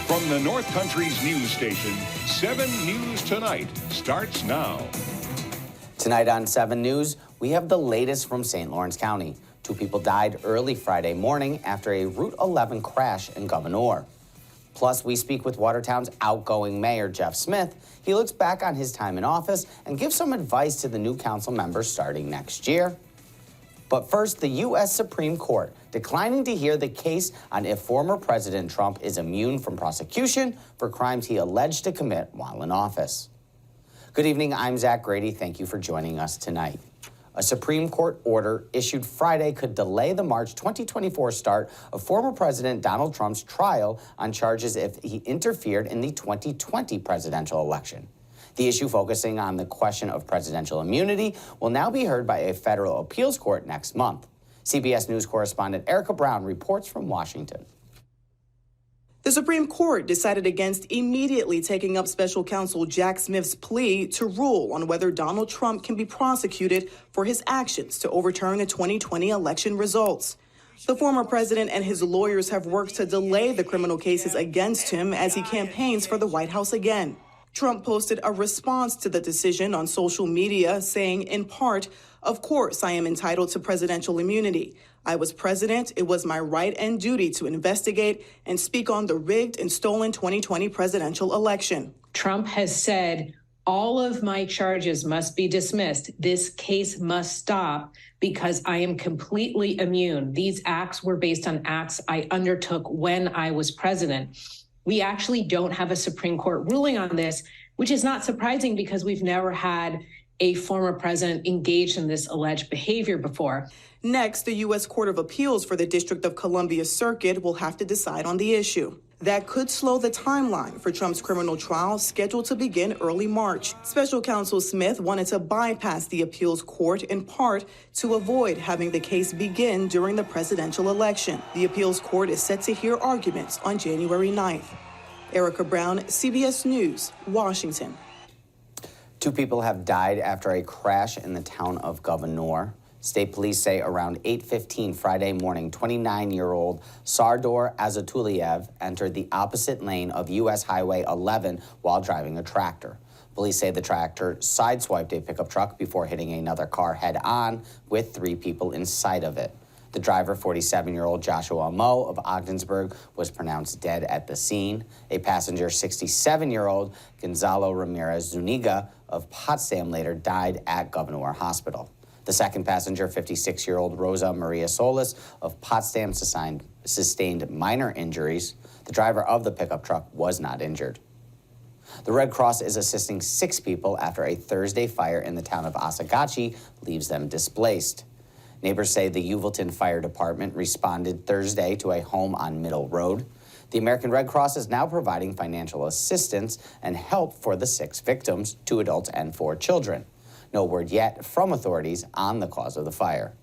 From the North Country's news station, 7 News Tonight starts now. Tonight on 7 News, we have the latest from St. Lawrence County. 2 people died early Friday morning after a Route 11 crash in Gouverneur. Plus, we speak with Watertown's outgoing mayor, Jeff Smith. He looks back on his time in office and gives some advice to the new council members starting next year. But first, the U.S. Supreme Court declining to hear the case on if former President Trump is immune from prosecution for crimes he alleged to commit while in office. Good evening, I'm Zach Grady. Thank you for joining us tonight. A Supreme Court order issued Friday could delay the March 2024 start of former President Donald Trump's trial on charges if he interfered in the 2020 presidential election. The issue focusing on the question of presidential immunity will now be heard by a federal appeals court next month. CBS News correspondent Arik Brown reports from Washington. The Supreme Court decided against immediately taking up special counsel Jack Smith's plea to rule on whether Donald Trump can be prosecuted for his actions to overturn the 2020 election results. The former president and his lawyers have worked to delay the criminal cases against him as he campaigns for the White House again. Trump posted a response to the decision on social media saying, in part, "Of course I am entitled to presidential immunity. I was president. It was my right and duty to investigate and speak on the rigged and stolen 2020 presidential election." Trump has said, all of my charges must be dismissed. This case must stop because I am completely immune. These acts were based on acts I undertook when I was president. We actually don't have a Supreme Court ruling on this, which is not surprising because we've never had a former president engaged in this alleged behavior before. Next, the U.S. Court of Appeals for the District of Columbia Circuit will have to decide on the issue. That could slow the timeline for Trump's criminal trial scheduled to begin early March. Special counsel Smith wanted to bypass the appeals court in part to avoid having the case begin during the presidential election. The appeals court is set to hear arguments on January 9th. Arik Brown, CBS News, Washington. 2 people have died after a crash in the town of Gouverneur. State police say around 8:15 Friday morning, 29-year-old Sardor Azatuliev entered the opposite lane of U.S. Highway 11 while driving a tractor. Police say the tractor sideswiped a pickup truck before hitting another car head-on with 3 people inside of it. The driver, 47-year-old Joshua Moe of Ogdensburg, was pronounced dead at the scene. A passenger, 67-year-old Gonzalo Ramirez Zuniga of Potsdam, later died at Gouverneur Hospital. The second passenger, 56-year-old Rosa Maria Solis of Potsdam, sustained minor injuries. The driver of the pickup truck was not injured. The Red Cross is assisting 6 people after a Thursday fire in the town of Osagachi leaves them displaced. Neighbors say the Uvalton Fire Department responded Thursday to a home on Middle Road. The American Red Cross is now providing financial assistance and help for the 6 victims, 2 adults and 4 children. No word yet from authorities on the cause of the fire.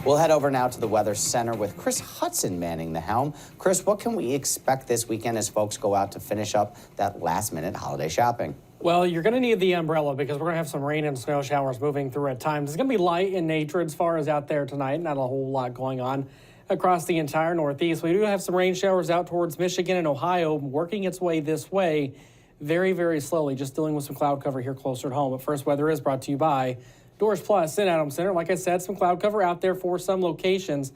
We'll head over now to the Weather Center with Kris Hudson manning the helm. Kris, what can we expect this weekend as folks go out to finish up that last-minute holiday shopping? Well, you're going to need the umbrella because we're going to have some rain and snow showers moving through at times. It's going to be light in nature as far as out there tonight. Not a whole lot going on across the entire Northeast. We do have some rain showers out towards Michigan and Ohio working its way this way very, very slowly, just dealing with some cloud cover here closer at home. But first, weather is brought to you by Doors Plus in Adams Center. Like I said, some cloud cover out there for some locations.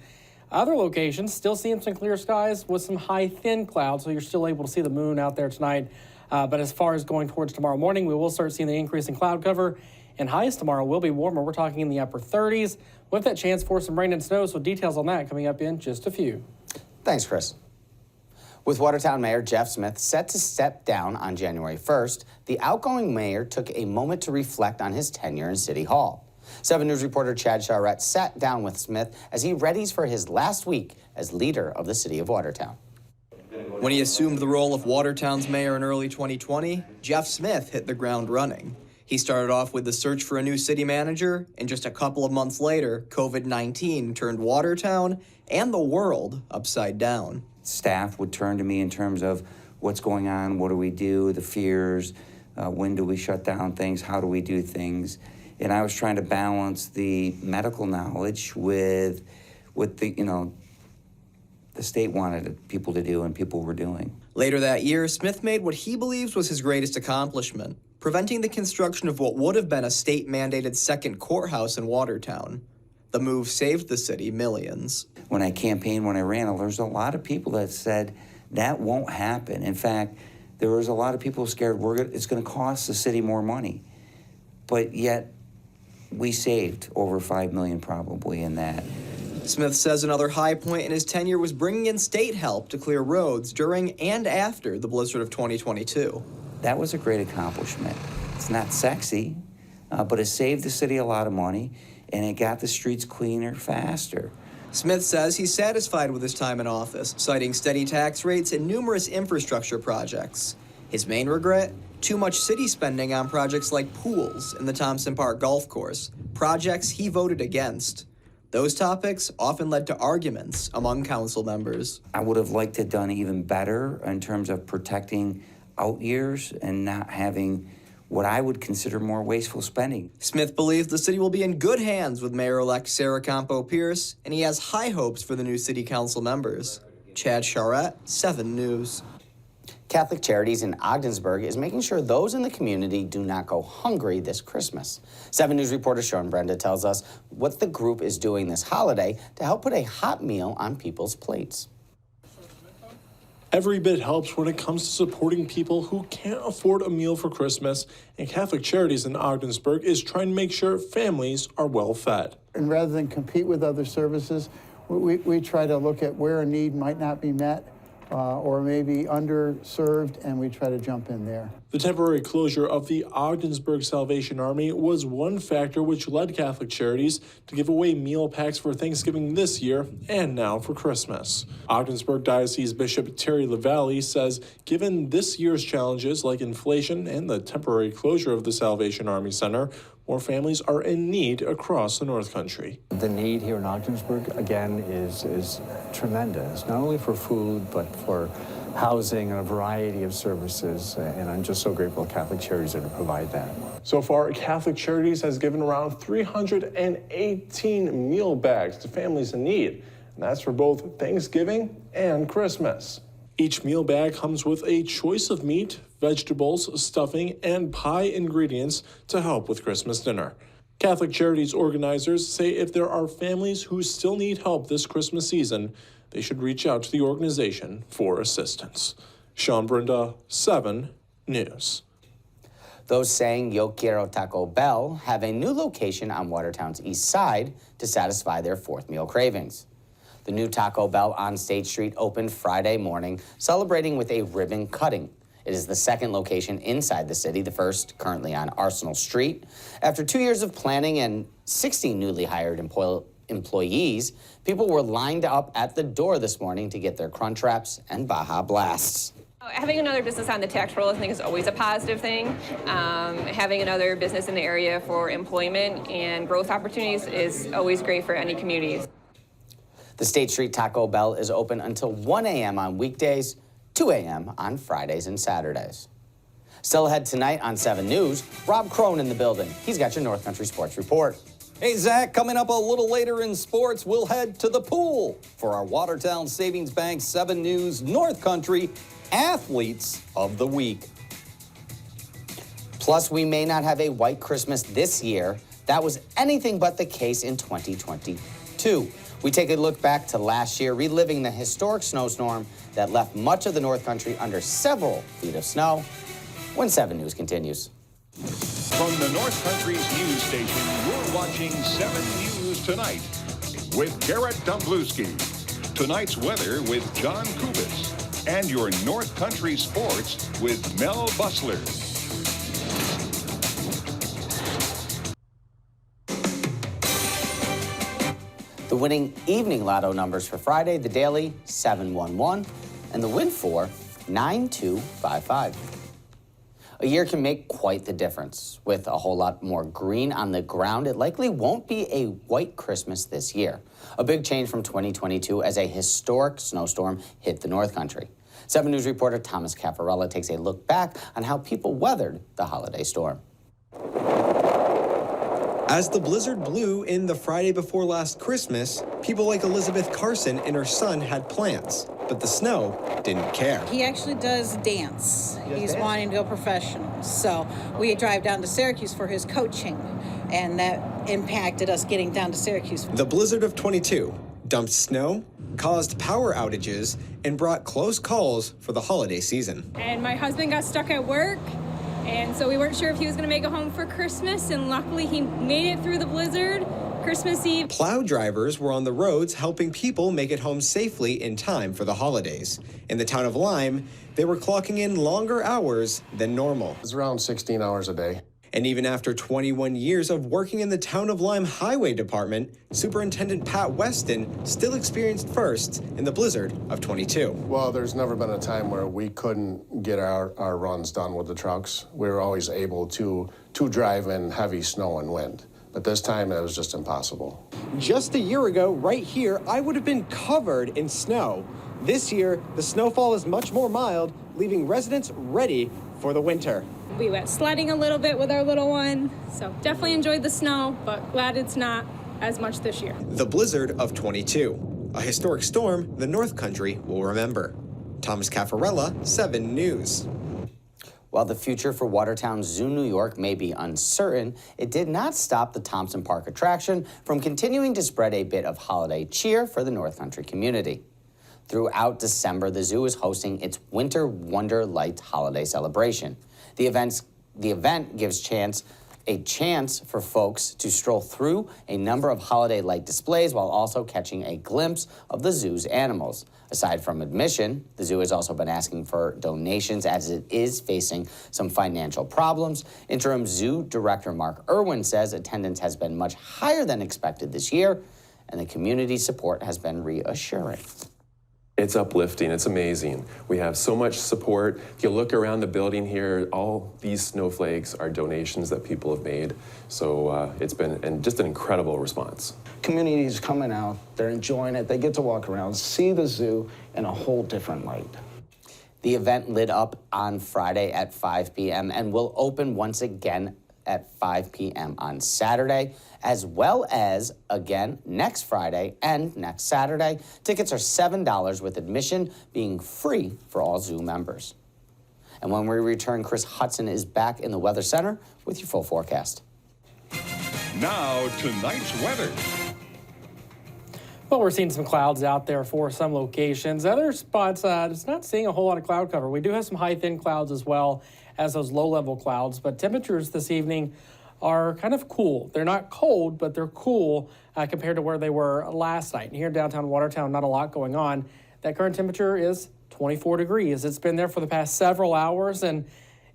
Other locations still seeing some clear skies with some high, thin clouds, so you're still able to see the moon out there tonight. But as far as going towards tomorrow morning, we will start seeing the increase in cloud cover, and highs tomorrow will be warmer. We're talking in the upper 30s with that chance for some rain and snow, so details on that coming up in just a few. Thanks, Kris. With Watertown Mayor Jeff Smith set to step down on January 1st, the outgoing mayor took a moment to reflect on his tenure in City Hall. 7 News reporter Chad Charette sat down with Smith as he readies for his last week as leader of the city of Watertown. When he assumed the role of Watertown's mayor in early 2020, Jeff Smith hit the ground running. He started off with the search for a new city manager, and just a couple of months later, COVID-19 turned Watertown and the world upside down. Staff would turn to me in terms of what's going on, what do we do, the fears, when do we shut down things, how do we do things. And I was trying to balance the medical knowledge with the the state wanted people to do and people were doing. Later that year, Smith made what he believes was his greatest accomplishment, preventing the construction of what would have been a state-mandated second courthouse in Watertown. The move saved the city millions. When I campaigned, when I ran, there's a lot of people that said that won't happen. In fact, there was a lot of people scared it's going to cost the city more money. But yet, we saved over $5 million probably in that. Smith says another high point in his tenure was bringing in state help to clear roads during and after the blizzard of 2022. That was a great accomplishment. It's not sexy, but it saved the city a lot of money, and it got the streets cleaner faster. Smith says he's satisfied with his time in office, citing steady tax rates and numerous infrastructure projects. His main regret? Too much city spending on projects like pools in the Thompson Park Golf Course, projects he voted against. Those topics often led to arguments among council members. I would have liked it done even better in terms of protecting out years and not having what I would consider more wasteful spending. Smith believes the city will be in good hands with Mayor-elect Sarah Campo-Pierce, and he has high hopes for the new city council members. Chad Charette, 7 News. Catholic Charities in Ogdensburg is making sure those in the community do not go hungry this Christmas. 7 News reporter Sean Brenda tells us what the group is doing this holiday to help put a hot meal on people's plates. Every bit helps when it comes to supporting people who can't afford a meal for Christmas, and Catholic Charities in Ogdensburg is trying to make sure families are well fed. And rather than compete with other services, we try to look at where a need might not be met or maybe underserved, and we try to jump in there. The temporary closure of the Ogdensburg Salvation Army was one factor which led Catholic Charities to give away meal packs for Thanksgiving this year and now for Christmas. Ogdensburg Diocese Bishop Terry LaValle says given this year's challenges like inflation and the temporary closure of the Salvation Army Center, more families are in need across the North Country. The need here in Ogdensburg, again, is tremendous, not only for food, but for housing and a variety of services, and I'm just so grateful Catholic Charities are to provide that. So far, Catholic Charities has given around 318 meal bags to families in need, and that's for both Thanksgiving and Christmas. Each meal bag comes with a choice of meat, vegetables, stuffing, and pie ingredients to help with Christmas dinner. Catholic Charities organizers say if there are families who still need help this Christmas season, they should reach out to the organization for assistance. Sean Brenda, 7 News. Those saying Yo Quiero Taco Bell have a new location on Watertown's east side to satisfy their fourth meal cravings. The new Taco Bell on State Street opened Friday morning, celebrating with a ribbon cutting. It is the second location inside the city, the first currently on Arsenal Street. After 2 years of planning and 60 newly hired employees, people were lined up at the door this morning to get their Crunch Wraps and Baja Blasts. Having another business on the tax roll, I think, is always a positive thing. Having another business in the area for employment and growth opportunities is always great for any communities. The State Street Taco Bell is open until 1 a.m. on weekdays, 2 a.m. on Fridays and Saturdays. Still ahead tonight on 7 News, Rob Krone in the building. He's got your North Country Sports Report. Hey, Zach, coming up a little later in sports, we'll head to the pool for our Watertown Savings Bank 7 News North Country Athletes of the Week. Plus, we may not have a white Christmas this year. That was anything but the case in 2022. We take a look back to last year, reliving the historic snowstorm that left much of the North Country under several feet of snow, when 7 News continues. From the North Country's news station, you're watching 7 News Tonight with Garrett Domblewski. Tonight's weather with John Kubis. And your North Country sports with Mel Bussler. The winning evening lotto numbers for Friday, the daily 711, and the win for 9255. A year can make quite the difference. With a whole lot more green on the ground, it likely won't be a white Christmas this year. A big change from 2022 as a historic snowstorm hit the North Country. 7 News reporter Thomas Caffarella takes a look back on how people weathered the holiday storm. As the blizzard blew in the Friday before last Christmas, people like Elizabeth Carson and her son had plans, but the snow didn't care. He actually does dance. He's wanting to go professional. So we drive down to Syracuse for his coaching, and that impacted us getting down to Syracuse. The blizzard of 22 dumped snow, caused power outages, and brought close calls for the holiday season. And my husband got stuck at work, and so we weren't sure if he was going to make it home for Christmas, and luckily he made it through the blizzard Christmas Eve. Plow drivers were on the roads helping people make it home safely in time for the holidays. In the town of Lyme, they were clocking in longer hours than normal. It's around 16 hours a day. And even after 21 years of working in the town of Lyme Highway Department, Superintendent Pat Weston still experienced first in the blizzard of 22. Well, there's never been a time where we couldn't get our runs done with the trucks. We were always able to drive in heavy snow and wind. But this time it was just impossible. Just a year ago, right here, I would have been covered in snow. This year, the snowfall is much more mild, leaving residents ready for the winter. We went sledding a little bit with our little one, so definitely enjoyed the snow, but glad it's not as much this year. The blizzard of 22, a historic storm the North Country will remember. Thomas Caffarella, 7 News. While the future for Watertown Zoo, New York may be uncertain, it did not stop the Thompson Park attraction from continuing to spread a bit of holiday cheer for the North Country community. Throughout December, the zoo is hosting its Winter Wonder Lights holiday celebration. The event gives a chance for folks to stroll through a number of holiday light displays while also catching a glimpse of the zoo's animals. Aside from admission, the zoo has also been asking for donations as it is facing some financial problems. Interim Zoo Director Mark Irwin says attendance has been much higher than expected this year, and the community support has been reassuring. It's uplifting, it's amazing. We have so much support. If you look around the building here, all these snowflakes are donations that people have made. So it's been just an incredible response. Community is coming out, they're enjoying it, they get to walk around, see the zoo in a whole different light. The event lit up on Friday at 5 p.m. and will open once again at 5 p.m. on Saturday, as well as again next Friday and next Saturday. Tickets are $7 with admission being free for all zoo members. And when we return, Chris Hudson is back in the Weather Center with your full forecast. Now, tonight's weather. Well, we're seeing some clouds out there for some locations. Other spots, it's not seeing a whole lot of cloud cover. We do have some high, thin clouds as well as those low-level clouds, but temperatures this evening are kind of cool. They're not cold, but they're cool compared to where they were last night. And here in downtown Watertown, not a lot going on. That current temperature is 24 degrees. It's been there for the past several hours, and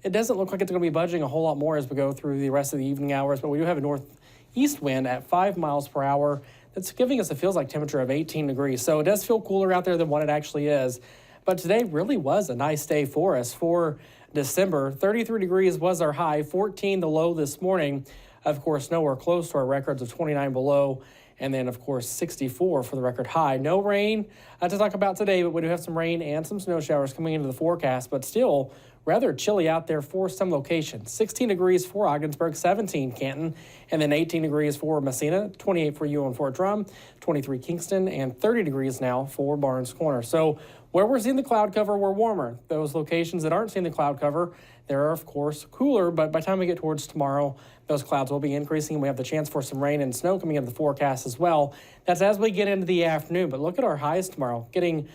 it doesn't look like it's going to be budging a whole lot more as we go through the rest of the evening hours, but we do have a northeast wind at 5 miles per hour. That's giving us a feels-like temperature of 18 degrees. So it does feel cooler out there than what it actually is. But today really was a nice day for us. For December, 33 degrees was our high, 14 the low this morning. Of course, nowhere close to our records of 29 below. And then, of course, 64 for the record high. No rain to talk about today, but we do have some rain and some snow showers coming into the forecast, but still rather chilly out there for some locations. 16 degrees for Ogdensburg, 17 Canton, and then 18 degrees for Messina, 28 for you and Fort Drum, 23 Kingston, and 30 degrees now for Barnes Corner. So where we're seeing the cloud cover, we're warmer. Those locations that aren't seeing the cloud cover, they're, of course, cooler, but by the time we get towards tomorrow, those clouds will be increasing. We have the chance for some rain and snow coming into the forecast as well. That's as we get into the afternoon, but look at our highs tomorrow, getting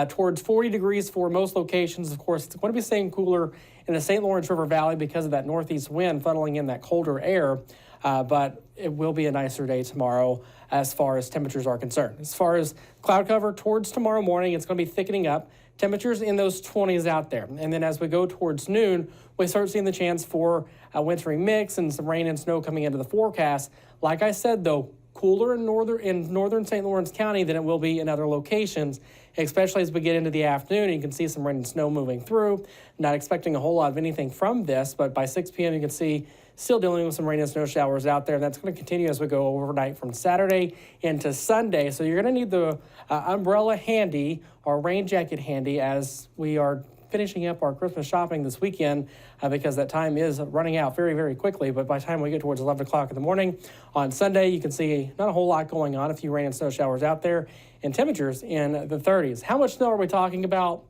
towards 40 degrees for most locations. Of course, it's going to be staying cooler in the St. Lawrence River Valley because of that northeast wind funneling in that colder air, but it will be a nicer day tomorrow as far as temperatures are concerned. As far as cloud cover towards tomorrow morning, it's going to be thickening up. Temperatures in those 20s out there. And then as we go towards noon, we start seeing the chance for a wintry mix and some rain and snow coming into the forecast. Like I said, though, cooler in northern St. Lawrence County than it will be in other locations, especially as we get into the afternoon. You can see some rain and snow moving through. Not expecting a whole lot of anything from this, but by 6 p.m. you can see still dealing with some rain and snow showers out there. And that's going to continue as we go overnight from Saturday into Sunday. So you're going to need the umbrella handy or rain jacket handy as we are finishing up our Christmas shopping this weekend because that time is running out very, very quickly. But by the time we get towards 11 o'clock in the morning on Sunday, you can see not a whole lot going on, a few rain and snow showers out there, and temperatures in the 30s. How much snow are we talking about?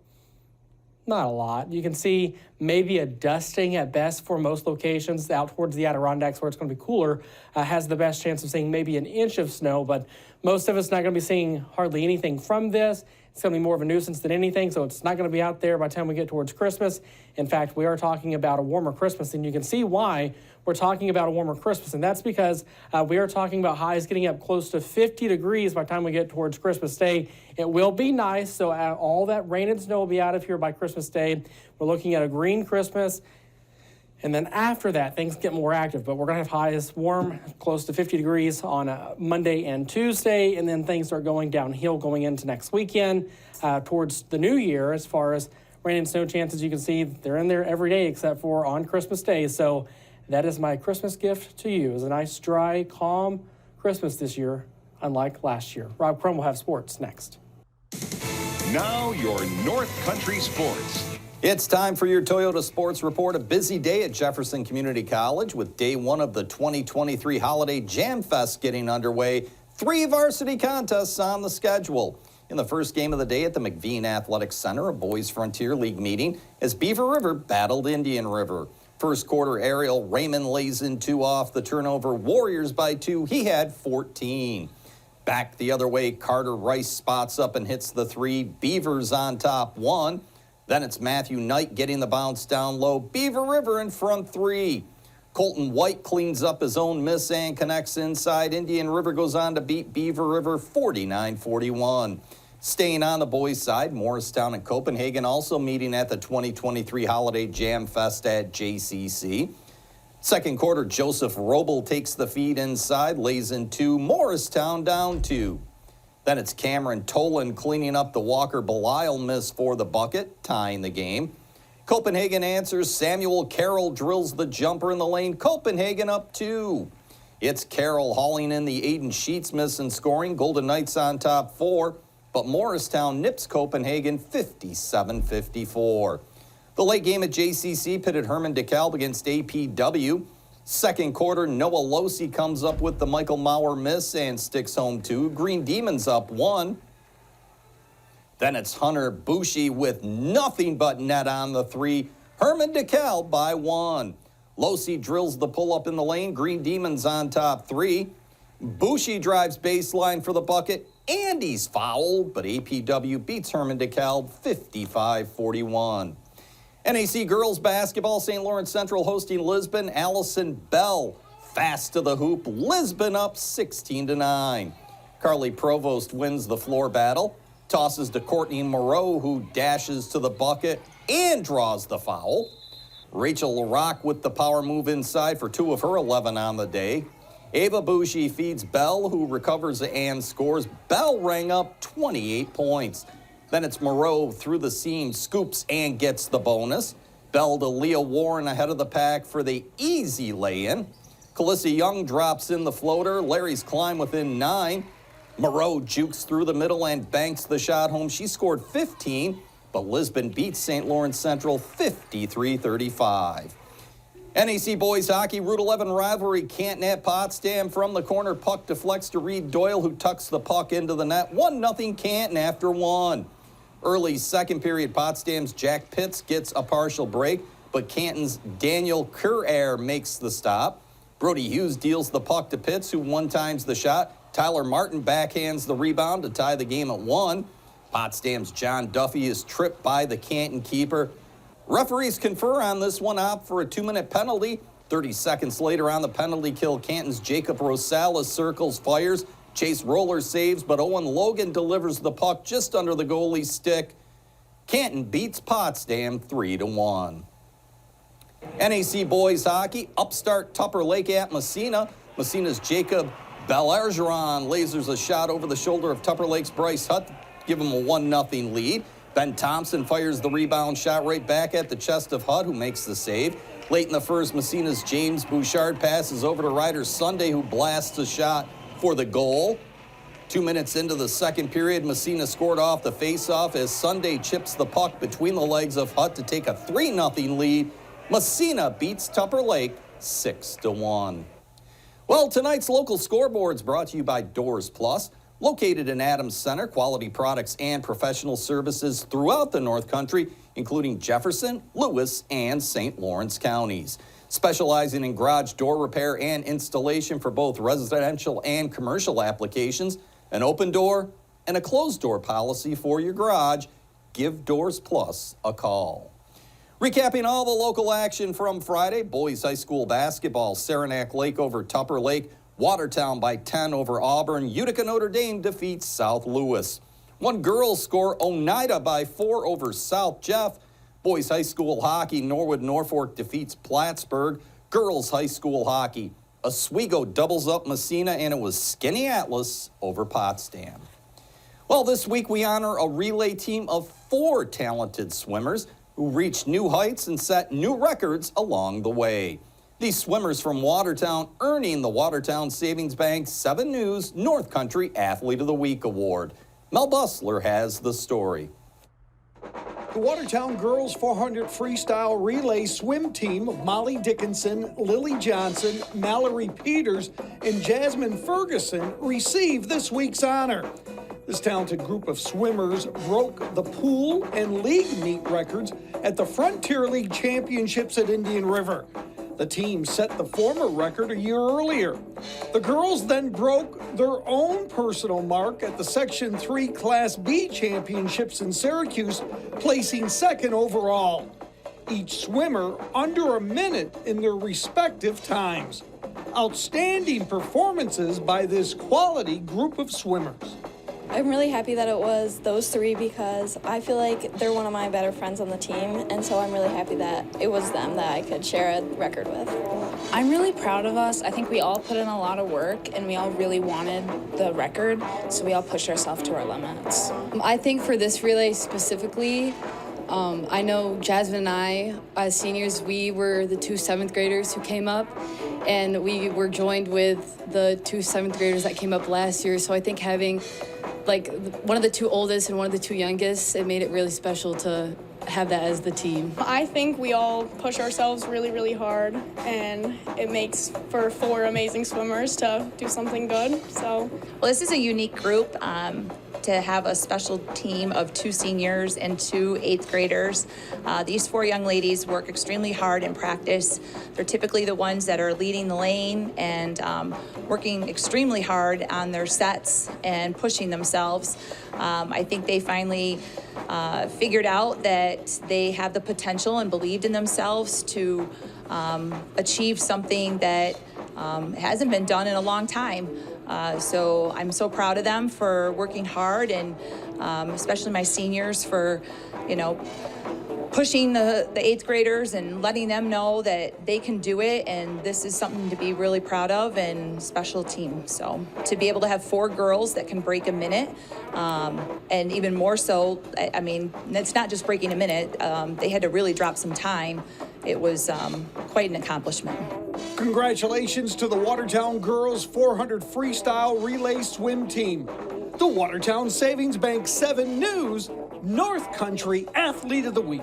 Not a lot. You can see maybe a dusting at best for most locations out towards the Adirondacks where it's going to be cooler, has the best chance of seeing maybe an inch of snow, but most of us not going to be seeing hardly anything from this. It's going to be more of a nuisance than anything, so it's not going to be out there by the time we get towards Christmas. In fact, we are talking about a warmer Christmas, and you can see why we're talking about a warmer Christmas, and that's because we are talking about highs getting up close to 50 degrees by the time we get towards Christmas Day. It will be nice, so all that rain and snow will be out of here by Christmas Day. We're looking at a green Christmas, and then after that, things get more active, but we're going to have highs warm, close to 50 degrees on Monday and Tuesday, and then things start going downhill going into next weekend towards the new year. As far as rain and snow chances, you can see they're in there every day except for on Christmas Day, so that is my Christmas gift to you, is a nice, dry, calm Christmas this year, unlike last year. Rob Krone will have sports next. Now your North Country Sports. It's time for your Toyota Sports Report. A busy day at Jefferson Community College with day one of the 2023 Holiday Jam Fest getting underway. 3 varsity contests on the schedule. In the first game of the day at the McVean Athletic Center, a Boys Frontier League meeting as Beaver River battled Indian River. First quarter aerial, Raymond lays in 2 off the turnover. Warriors by 2. He had 14. Back the other way, Carter Rice spots up and hits the 3. Beavers on top 1. Then it's Matthew Knight getting the bounce down low. Beaver River in front 3. Colton White cleans up his own miss and connects inside. Indian River goes on to beat Beaver River 49-41. Staying on the boys' side, Morristown and Copenhagen also meeting at the 2023 Holiday Jam Fest at JCC. Second quarter, Joseph Roble takes the feed inside, lays in 2. Morristown down 2. Then it's Cameron Tolan cleaning up the Walker Belial miss for the bucket, tying the game. Copenhagen answers. Samuel Carroll drills the jumper in the lane. Copenhagen up 2. It's Carroll hauling in the Aiden Sheets miss and scoring. Golden Knights on top 4. But Morristown nips Copenhagen 57-54. The late game at JCC pitted Herman DeKalb against APW. Second quarter, Noah Losi comes up with the Michael Maurer miss and sticks home 2. Green Demons up 1. Then it's Hunter Bushi with nothing but net on the 3. Herman DeKalb by 1. Losi drills the pull-up in the lane. Green Demons on top 3. Bushi drives baseline for the bucket, and he's fouled, but APW beats Herman DeKalb 55-41. NAC girls basketball, St. Lawrence Central hosting Lisbon. Allison Bell fast to the hoop. Lisbon up 16-9. Carly Provost wins the floor battle. Tosses to Courtney Moreau, who dashes to the bucket and draws the foul. Rachel LaRock with the power move inside for 2 of her 11 on the day. Ava Bushi feeds Bell, who recovers and scores. Bell rang up 28 points. Then it's Moreau through the seam, scoops and gets the bonus. Bell to Leah Warren ahead of the pack for the easy lay-in. Calissa Young drops in the floater. Larry's climb within 9. Moreau jukes through the middle and banks the shot home. She scored 15, but Lisbon beats St. Lawrence Central 53-35. NAC boys hockey, Route 11 rivalry, Canton at Potsdam. From the corner, puck deflects to Reed Doyle, who tucks the puck into the net. 1-0 Canton after 1. Early second period, Potsdam's Jack Pitts gets a partial break, but Canton's Daniel Curair makes the stop. Brody Hughes deals the puck to Pitts, who one-times the shot. Tyler Martin backhands the rebound to tie the game at 1. Potsdam's John Duffy is tripped by the Canton keeper. Referees confer on this one, opt for a 2-minute penalty. 30 seconds later on the penalty kill, Canton's Jacob Rosales circles, fires. Chase Roller saves, but Owen Logan delivers the puck just under the goalie's stick. Canton beats Potsdam 3-1. NAC boys hockey, upstart Tupper Lake at Messina. Messina's Jacob Bellergeron lasers a shot over the shoulder of Tupper Lake's Bryce Hutt, give him a 1-0 lead. Ben Thompson fires the rebound shot right back at the chest of Hutt, who makes the save. Late in the first, Messina's James Bouchard passes over to Ryder Sunday, who blasts a shot for the goal. 2 minutes into the second period, Messina scored off the faceoff as Sunday chips the puck between the legs of Hutt to take a 3-0 lead. Messina beats Tupper Lake 6-1. Well, tonight's local scoreboard's brought to you by Doors Plus. Located in Adams Center, quality products and professional services throughout the North Country, including Jefferson, Lewis, and St. Lawrence counties. Specializing in garage door repair and installation for both residential and commercial applications, an open door and a closed door policy for your garage. Give Doors Plus a call. Recapping all the local action from Friday, boys high school basketball, Saranac Lake over Tupper Lake, Watertown by 10 over Auburn, Utica Notre Dame defeats South Louis. One girls score, Oneida by 4 over South Jeff. Boys high school hockey, Norwood Norfolk defeats Plattsburgh. Girls high school hockey, Oswego doubles up Messina, and it was Skinny Atlas over Potsdam. Well, this week we honor a relay team of 4 talented swimmers who reached new heights and set new records along the way. These swimmers from Watertown earning the Watertown Savings Bank 7 News North Country Athlete of the Week Award. Mel Bussler has the story. The Watertown Girls 400 Freestyle Relay Swim Team of Molly Dickinson, Lily Johnson, Mallory Peters, and Jasmine Ferguson received this week's honor. This talented group of swimmers broke the pool and league meet records at the Frontier League Championships at Indian River. The team set the former record a year earlier. The girls then broke their own personal mark at the Section 3 Class B Championships in Syracuse, placing second overall. Each swimmer under a minute in their respective times. Outstanding performances by this quality group of swimmers. I'm really happy that it was those 3 because I feel like they're one of my better friends on the team, and so I'm really happy that it was them that I could share a record with. I'm really proud of us. I think we all put in a lot of work, and we all really wanted the record, so we all pushed ourselves to our limits. I think for this relay specifically, I know Jasmine and I, as seniors, we were the 2 7th graders who came up, and we were joined with the 2 7th graders that came up last year, so I think having one of the 2 oldest and one of the 2 youngest, it made it really special to have that as the team. I think we all push ourselves really, really hard, and it makes for 4 amazing swimmers to do something good. So, well, this is a unique group. To have a special team of 2 seniors and 2 8th graders. These 4 young ladies work extremely hard in practice. They're typically the ones that are leading the lane and working extremely hard on their sets and pushing themselves. I think they finally figured out that they have the potential and believed in themselves to achieve something that hasn't been done in a long time. So I'm so proud of them for working hard, and especially my seniors for, pushing the 8th graders and letting them know that they can do it, and this is something to be really proud of and special team. So to be able to have 4 girls that can break a minute, and even more so, I mean, it's not just breaking a minute, they had to really drop some time. It was quite an accomplishment. Congratulations to the Watertown Girls 400 Freestyle Relay Swim Team. The Watertown Savings Bank 7 News North Country Athlete of the Week.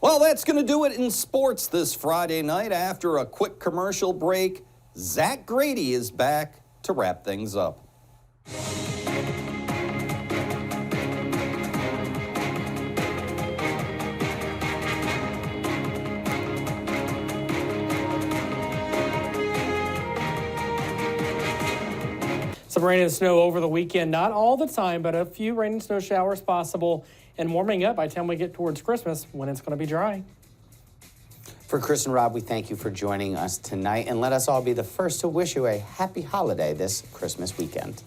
Well, that's going to do it in sports this Friday night. After a quick commercial break, Zach Grady is back to wrap things up. Some rain and snow over the weekend. Not all the time, but a few rain and snow showers possible, and warming up by the time we get towards Christmas when it's going to be dry. For Kris and Rob, we thank you for joining us tonight, and let us all be the first to wish you a happy holiday this Christmas weekend.